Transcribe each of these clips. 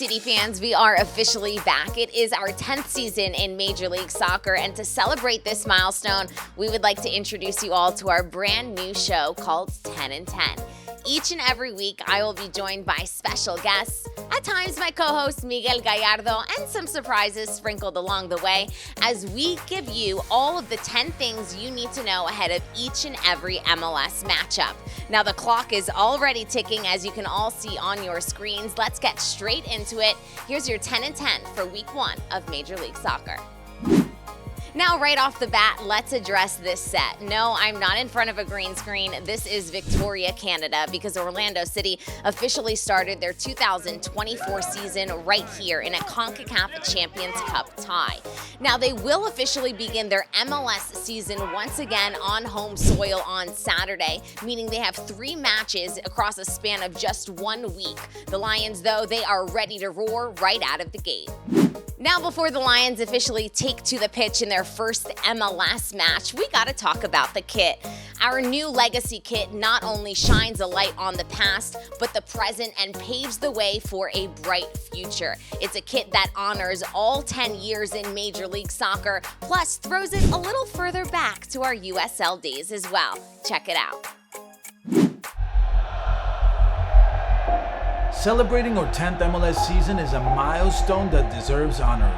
City fans, we are officially back. It is our 10th season in Major League Soccer, and to celebrate this milestone, we would like to introduce you all to our brand new show called 10 and 10. Each and every week, I will be joined by special guests, at times my co-host Miguel Gallardo, and some surprises sprinkled along the way as we give you all of the 10 things you need to know ahead of each and every MLS matchup. Now, the clock is already ticking, as you can all see on your screens. Let's get straight into it. Here's your 10 and 10 for week 1 of Major League Soccer. Now, right off the bat, let's address this set. No, I'm not in front of a green screen. This is Victoria, Canada, because Orlando City officially started their 2024 season right here in a CONCACAF Champions Cup tie. Now, they will officially begin their MLS season once again on home soil on Saturday, meaning they have 3 matches across a span of just 1 week. The Lions, though, they are ready to roar right out of the gate. Now, before the Lions officially take to the pitch in their first MLS match, we gotta talk about the kit. Our new legacy kit not only shines a light on the past, but the present, and paves the way for a bright future. It's a kit that honors all 10 years in Major League Soccer, plus throws it a little further back to our USL days as well. Check it out. Celebrating our 10th MLS season is a milestone that deserves honor.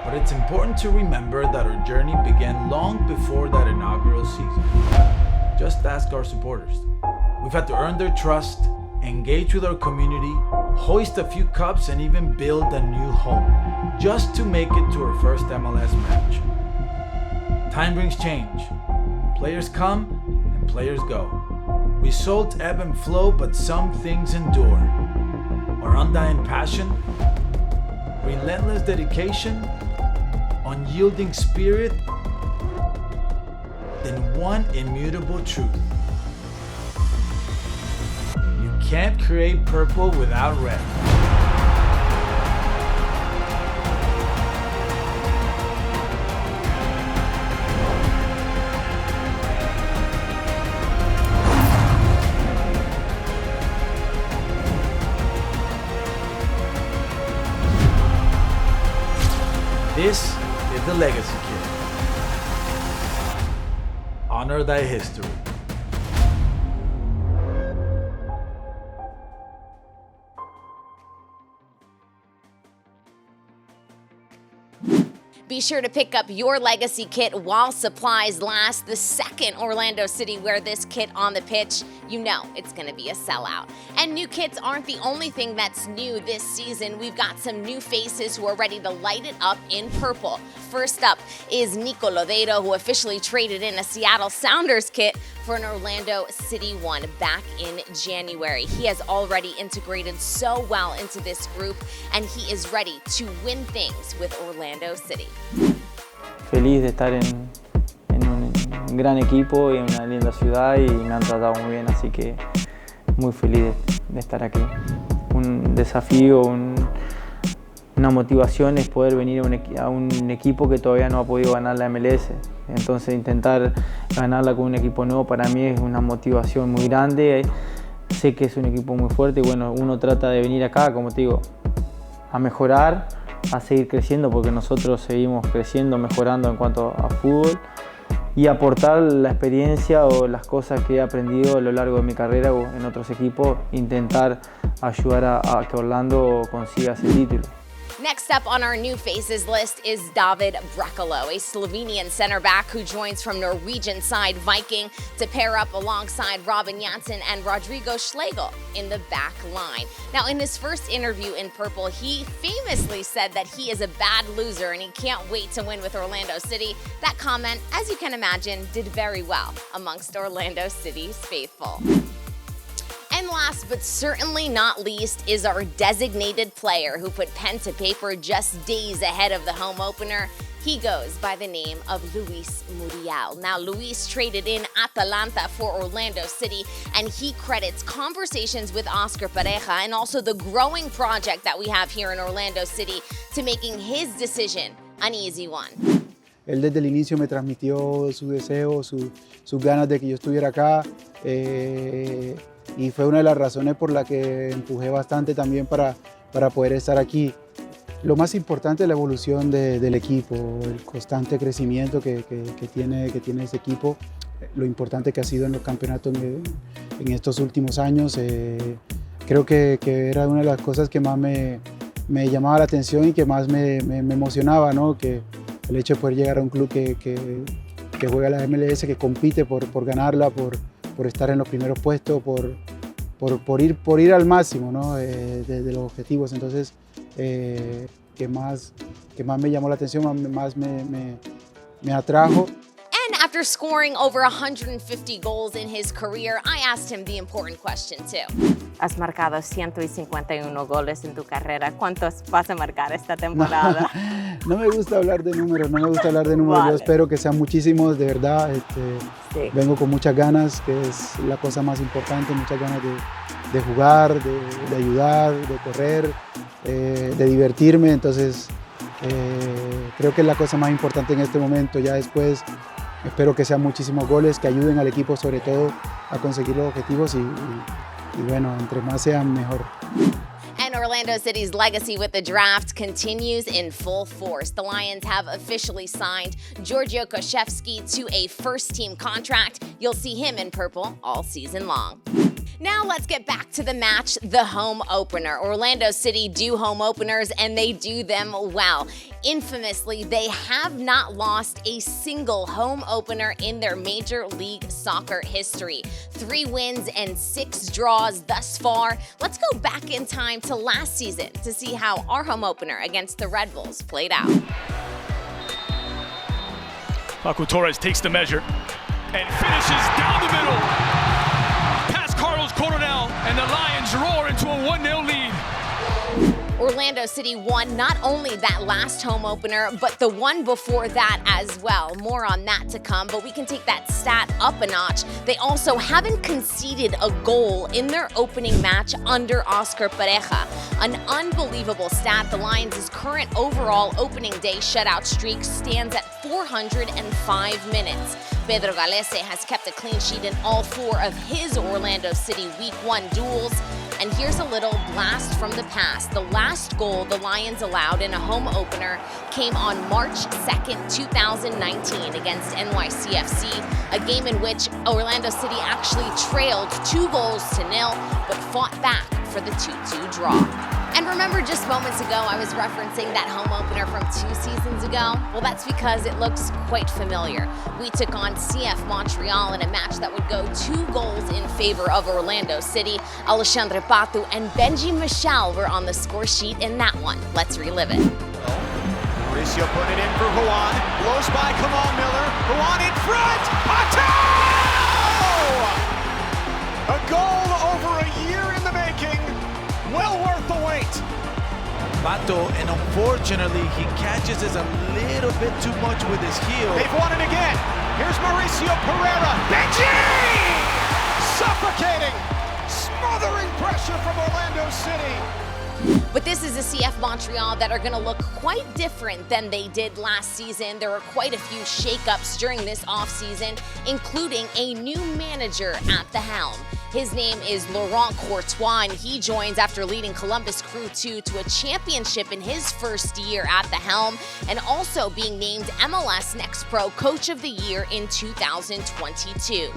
But it's important to remember that our journey began long before that inaugural season. Just ask our supporters. We've had to earn their trust, engage with our community, hoist a few cups, and even build a new home, just to make it to our first MLS match. Time brings change. Players come and players go. Results ebb and flow, but some things endure. Our undying passion, relentless dedication, unyielding spirit, then one immutable truth. You can't create purple without red. This is the Legacy Kit. Honor thy history. Be sure to pick up your legacy kit while supplies last. The second Orlando City wear this kit on the pitch, you know it's going to be a sellout. And new kits aren't the only thing that's new this season. We've got some new faces who are ready to light it up in purple. First up is Nico Lodeiro, who officially traded in a Seattle Sounders kit for an Orlando City one back in January. He has already integrated so well into this group, and he is ready to win things with Orlando City. Feliz de estar en un gran equipo y en una linda ciudad, y me han tratado muy bien, así que muy feliz de estar aquí. Un desafío, una motivación es poder venir a un equipo que todavía no ha podido ganar la MLS. Entonces intentar ganarla con un equipo nuevo para mí es una motivación muy grande. Sé que es un equipo muy fuerte y bueno, uno trata de venir acá, como te digo, a mejorar, a seguir creciendo, porque nosotros seguimos creciendo, mejorando en cuanto a fútbol, y aportar la experiencia o las cosas que he aprendido a lo largo de mi carrera o en otros equipos, intentar ayudar a que Orlando consiga ese título. Next up on our new faces list is David Brekalo, a Slovenian center back who joins from Norwegian side Viking to pair up alongside Robin Janssen and Rodrigo Schlegel in the back line. Now, in his first interview in purple, he famously said that he is a bad loser and he can't wait to win with Orlando City. That comment, as you can imagine, did very well amongst Orlando City's faithful. And last but certainly not least is our designated player who put pen to paper just days ahead of the home opener. He goes by the name of Luis Muriel. Now, Luis traded in Atalanta for Orlando City, and he credits conversations with Oscar Pareja and also the growing project that we have here in Orlando City to making his decision an easy one. Él desde el inicio me transmitió su deseo, sus ganas de que yo estuviera acá, y fue una de las razones por la que empujé bastante también para para poder estar aquí. Lo más importante es la evolución del equipo, el constante crecimiento que tiene ese equipo, lo importante que ha sido en los campeonatos en estos últimos años. Creo que era una de las cosas que más me llamaba la atención y que más me emocionaba, ¿no? Que el hecho de poder llegar a un club que juega la MLS, que compite por ganarla, por estar en los primeros puestos, por ir al máximo, ¿no? de los objetivos. Entonces, que más me llamó la atención, más me atrajo. And after scoring over 150 goals in his career, I asked him the important question too. Has marcado 151 goles en tu carrera. ¿Cuántos vas a marcar esta temporada? No me gusta hablar de números, Vale. Yo espero que sean muchísimos, de verdad. Sí. Vengo con muchas ganas, que es la cosa más importante, muchas ganas de jugar, de ayudar, de correr, de divertirme. Entonces, creo que es la cosa más importante en este momento. Ya después espero que sean muchísimos goles, que ayuden al equipo sobre todo a conseguir los objetivos y bueno, entre más sean mejor. And Orlando City's legacy with the draft continues in full force. The Lions have officially signed Giorgio Koshevsky to a first-team contract. You'll see him in purple all season long. Now let's get back to the match, the home opener. Orlando City do home openers, and they do them well. Infamously, they have not lost a single home opener in their Major League Soccer history. 3 wins and 6 draws thus far. Let's go back in time to last season to see how our home opener against the Red Bulls played out. Paco Torres takes the measure and finishes down the middle. Past Carlos Coronel, and the Lions roar into a 1-0 lead. Orlando City won not only that last home opener, but the one before that as well. More on that to come, but we can take that stat up a notch. They also haven't conceded a goal in their opening match under Oscar Pareja. An unbelievable stat. The Lions' current overall opening day shutout streak stands at 405 minutes. Pedro Galese has kept a clean sheet in all 4 of his Orlando City Week 1 duels. And here's a little blast from the past. The last goal the Lions allowed in a home opener came on March 2nd, 2019 against NYCFC, a game in which Orlando City actually trailed 2-0, but fought back for the 2-2 draw. And remember just moments ago, I was referencing that home opener from 2 seasons ago? Well, that's because it looks quite familiar. We took on CF Montreal in a match that would go 2 goals in favor of Orlando City. Alexandre Pato and Benji Michel were on the score sheet in that one. Let's relive it. Mauricio put it in for Juan. Blows by Kamal Miller. Juan in front. Pato! A goal over a year in the making. Well worth the wait. Pato, and unfortunately, he catches us a little bit too much with his heel. They've won it again. Here's Mauricio Pereira. Benji! Suffocating. Smothering pressure from Orlando City. But this is a CF Montreal that are going to look quite different than they did last season. There were quite a few shakeups during this offseason, including a new manager at the helm. His name is Laurent Courtois, and he joins after leading Columbus Crew 2 to a championship in his first year at the helm, and also being named MLS Next Pro Coach of the Year in 2022.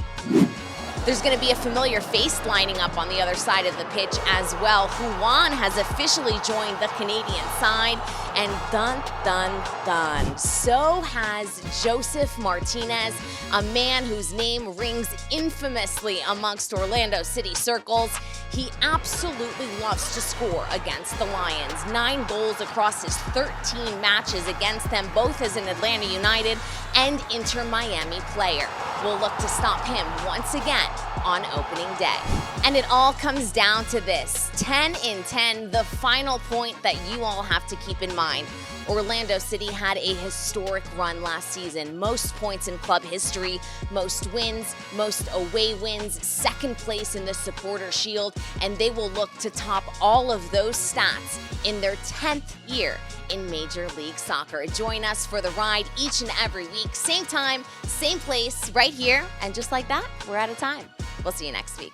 There's going to be a familiar face lining up on the other side of the pitch as well. Juan has officially joined the Canadian side, and dun, dun, dun, so has Joseph Martinez, a man whose name rings infamously amongst Orlando City circles. He absolutely loves to score against the Lions. 9 goals across his 13 matches against them, both as an Atlanta United and Inter Miami player. We'll look to stop him once again on opening day. And it all comes down to this, 10 in 10, the final point that you all have to keep in mind. Orlando City had a historic run last season. Most points in club history, most wins, most away wins, 2nd place in the Supporter Shield, and they will look to top all of those stats in their 10th year in Major League Soccer. Join us for the ride each and every week, same time, same place, right here, and just like that, we're out of time. We'll see you next week.